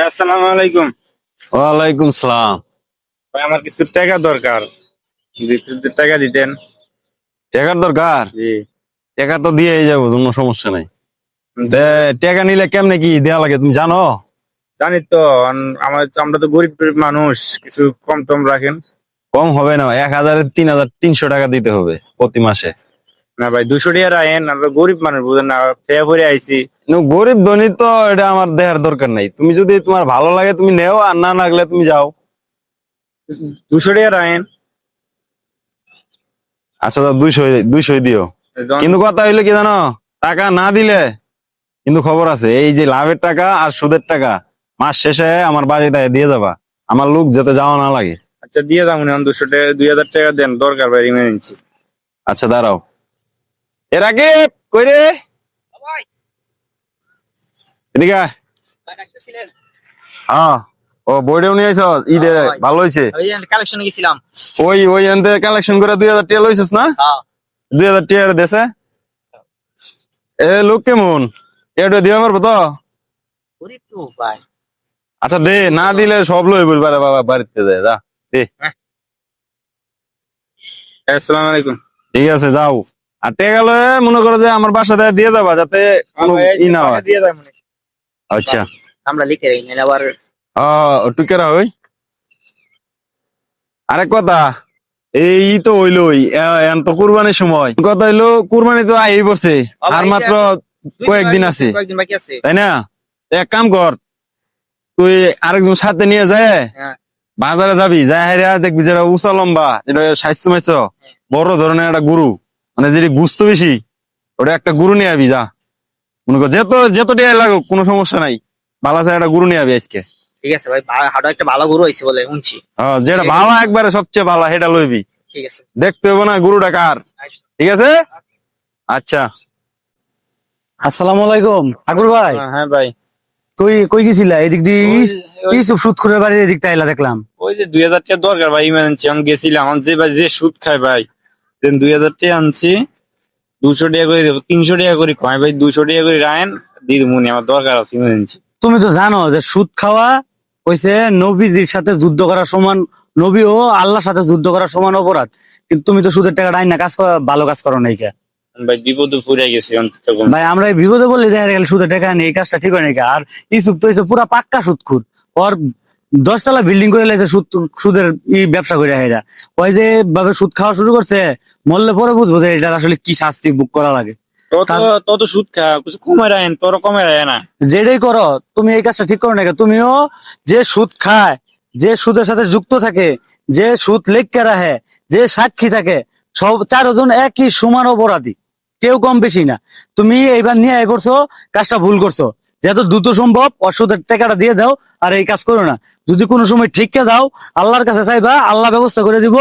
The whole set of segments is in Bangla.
আসসালামু আলাইকুম। ওয়ালাইকুম সালাম। ভাই আমার কিছু টাকা দরকার, যদি কিছু টাকা দিতেন। টাকার দরকার? জি। টাকা তো দিয়ে যাবো, কোনো সমস্যা নাই। টাকা নিলে কেমনে কি দেয়া লাগে তুমি জানো? জানি তো, আমরা তো গরিব গরিব মানুষ, কিছু কম টম রাখেন। কম হবে না, 1000 3300 টাকা দিতে হবে প্রতি মাসে। না ভাই, 200 টাকা রাখেন, আমরা গরিব মানুষ বুঝেন না, খেয়ে পরে আইছি। গরিব ধনী তো এটা আমার দেওয়ার দরকার নাই, তুমি যদি তোমার ভালো লাগে তুমি নেও, আর না লাগলে তুমি যাও। 200 টাকা রাখেন। আচ্ছা দাও, 200 দিও। কিন্তু কথা হইলো কি জানো, টাকা না দিলে কিন্তু খবর আছে, এই যে লাভের টাকা আর সুদের টাকা মাস শেষে আমার বাড়িতে দিয়ে যাবা, আমার লোক যাতে যাওয়া না লাগে। আচ্ছা দিয়ে দাম 200 টাকা, 2000 টাকা দেন, দরকার ভাই, ইমার্জেন্সি। আচ্ছা দাঁড়াও, এর আগে কই রে, এদিকে আয়। হ্যাঁ, ও বইটাও নিয়ে আইছ ঈদে, ভালো হয়েছে। কালেকশন গেছিলাম। ওই ওই এনতে কালেকশন করে 2000 টাকা লইছিস না? 2000 টাকা দেশে এ লোক কেমন, এটা দিবা পারবো তো? ভাই আচ্ছা দে, না দিলে সব লই বলবা বাবা, বাড়িতে যায় যা দে। আসসালামু আলাইকুম। ঠিক আছে যাও, আর টাকা লয়ে মনে করো যে আমার বাসাতে দিয়ে যাবা, যাতে কোনো ই না হয়। দিয়ে দাম। আচ্ছা আমরা লিখে রাখি না আবার। টুকেরা হই। আরেক কথা, এই তো হইলোই এখন তো কুরবানির সময়, কথা হইলো কুরবানি তো আই পড়ছে, আর মাত্র কয়েকদিন আছে, কয়েকদিন বাকি আছে। তাই না? এক কাম কর, তুই আরেকজন সাথে নিয়ে যায় হ্যাঁ। বাজারে যাবি, যাই হাইরা দেখবি যেটা উঁচা লম্বা, যেটা স্বাস্থ্য মাইছ বড় ধরনের একটা গরু, মানে যেটি গুস্ত বেশি, ওটা একটা গরু নিয়ে আবি যা। মনে কর যেত টিয়া লাগুক কোনো সমস্যা নাই, ভালো আছে একটা গরু নিয়ে আবি আজকে। ঠিক আছে ভাই, হাটে একটা ভালো গরু হয়েছে বলে শুনছি। যেটা ভালো একবারে সবচেয়ে ভালো সেটা লইবি। ঠিক আছে, দেখতে হবে না গরুটা কার। ঠিক আছে, আচ্ছা। আসসালামু আলাইকুম ঠাকুর ভাই। হ্যাঁ ভাই, কই কই গেছিলা? এদিক দিয়ে ওই- ইসুফ সুদখোরের বাড়ির এদিক তাইলা দেখলাম। ওই যে 2000 টাকা দরকার ভাই, ইমার্জেন্সি। আমি গেছিলাম, আমার যে ভাই যে সুদ খায় ভাই, 2000 টাকা আনছি। 200 টাকা করে দেবো, 300 টাকা করে কয় ভাই, 200 টাকা করে রাখেন, দিয়ে মনে আমার দরকার আছে, ইমার্জেন্সি। তুমি তো জানো যে সুদ খাওয়া হইছে নবীজির সাথে যুদ্ধ করার সমান, নবী ও আল্লাহর সাথে যুদ্ধ করার সমান অপরাধ। কিন্তু তুমি তো সুদের টাকা ডাইন না কাজ করা, ভালো কাজ করো নাই কে? ভাই বিপদে পড়ে গেছি তখন। ভাই আমরা এই বিপদে বললে দেখা গেল সুদের টাকা নেই, এই কাজটা ঠিক হয় নাই কে? আর ইসুফ তো হইছে পুরা পাক্কা সুদখুর। ওর 10 তলা বিল্ডিং করে লাইছে সুদের ব্যবসা করে হেরা। ওই যে ভাবে সুদ খাওয়া শুরু করছে, মরলে পরে বুঝবো যে এটার আসলে কি শাস্তি বুক করা লাগে। তত সুদ খা, কিছু কমে রাখেন, তোর কমে রাখে না। যেটাই করো তুমি এই কাজটা ঠিক করো না কেন? তুমিও যে সুদ খায়, যে সুদের সাথে যুক্ত থাকে, যে সুদ লেখকে রাখে, যে সাক্ষী থাকে, সব চারজন একই সমান অপরাধী, কেউ কম বেশি না। তুমি এইবার নিয়ে আই পড়ছো, কাজটা ভুল করছো। যেহেতু দ্রুত সম্ভব সুদের টাকাটা দিয়ে দাও, আর এই কাজ করো না। যদি কোনো সময় ঠিককে দাও, আল্লাহর কাছে চাইবা, আল্লাহ ব্যবস্থা করে দিব।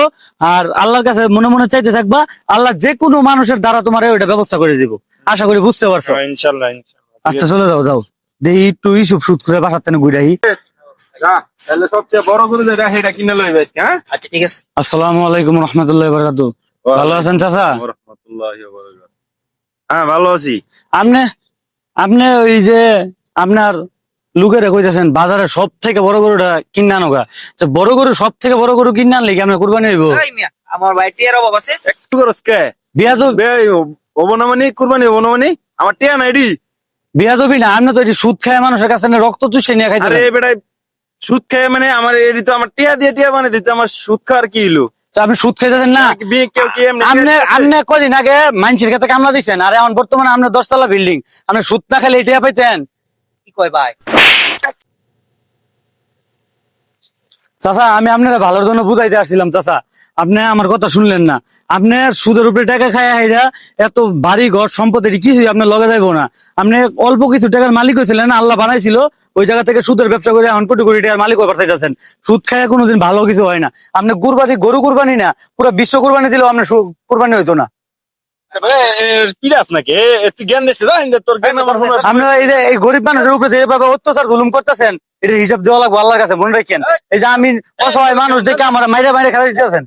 আর আল্লাহর কাছে মনে মনে চাইতে থাকবা, আল্লাহ যে কোনো মানুষের দ্বারা তোমার ওইটা ব্যবস্থা করে দিব। আশা করি বুঝতে পারছো। ইনশাল্লাহ ইনশাল্লাহ। আচ্ছা চলে যাও যাও, দেখি একটু ইসুফ সুদ করে বাসার তেনে ঘুরাই। তাহলে সবচেয়ে বড় করে যেটা সেটা কিনে লইবে আজকে। হ্যাঁ, আচ্ছা ঠিক আছে। আসসালামু আলাইকুম রহমতুল্লাহ বারাকাতু। ভালো আছেন চাচা? হ্যাঁ ভালো আছি। আপনি আপনি ওই যে আপনার লোকেরা কইতেছেন বাজারে সব থেকে বড় গরুটা কিনে আনোগা, বড় গরু সব থেকে বড় গরু কিনে আনলে কি আপনার কুরবানি হইব? এই মিয়া, আমার ভাই টিয়ার অভাব আছে। একটু করস কে বিয়া তো হবো না মানে, কুরবানি হবো না মানে, আমার টিয়া নাই রে। বিয়া তো না, আপনি তো এটি সুদ খায় মানুষের কাছে না রক্ত চুষে নিয়ে আরে খাইতে। বেটাই, সুদ খেয়ে মানে আমার এটি তো আমার টিয়া দিয়ে টিয়া মানে দিতে, আমার সুদ খাওয়ার কি হলো? আপনি সুদ খাইতেছেন না? কেউ কি এমনি আপনি টিয়া দিছে? আপনি কদিন আগে মানুষের কাছে কামলা দিচ্ছেন, আর এখন বর্তমানে আপনার 10 তলা বিল্ডিং, আপনি সুদ না খাইলে এটা পাইতেন? কি কয় ভাই? চাচা আমি আপনারা ভালোর জন্য বুঝাইতে আসছিলাম চাচা, আপনি আমার কথা শুনলেন না। আপনি সুদের উপরে টাকা খায় হাইরা এত বাড়ি ঘর সম্পত্তি কিছুই আপনার লগে যাইবো না। আপনি অল্প কিছু টাকার মালিক হয়েছিলেন, আল্লাহ বানাইছিল, ওই জায়গা থেকে সুদের ব্যবসা করে এখন কোটি কোটি টাকার মালিক হবার চাইতেছেন। সুদ খায় কোনোদিন ভালো কিছু হয় না। আপনি কুরবানি, গরু কুরবানি না, পুরো বিশ্ব কুরবানি দিলেও আপনার কুরবানি হইতো না। পিরাস নাকি তুই জ্ঞান দিচ্ছে, তোর জ্ঞান আমার শোনা। আপনারা এই যে এই গরিব মানুষের উপরে যেভাবে অত্যাচার জুলুম করতেছেন, এটা হিসাব দেওয়া লাগবে আল্লাহর কাছে, মনে রাখেন। এই যে আমি অসহায় মানুষ দেখে আমার মাইরে মাইরে খেলা দিতেছেন।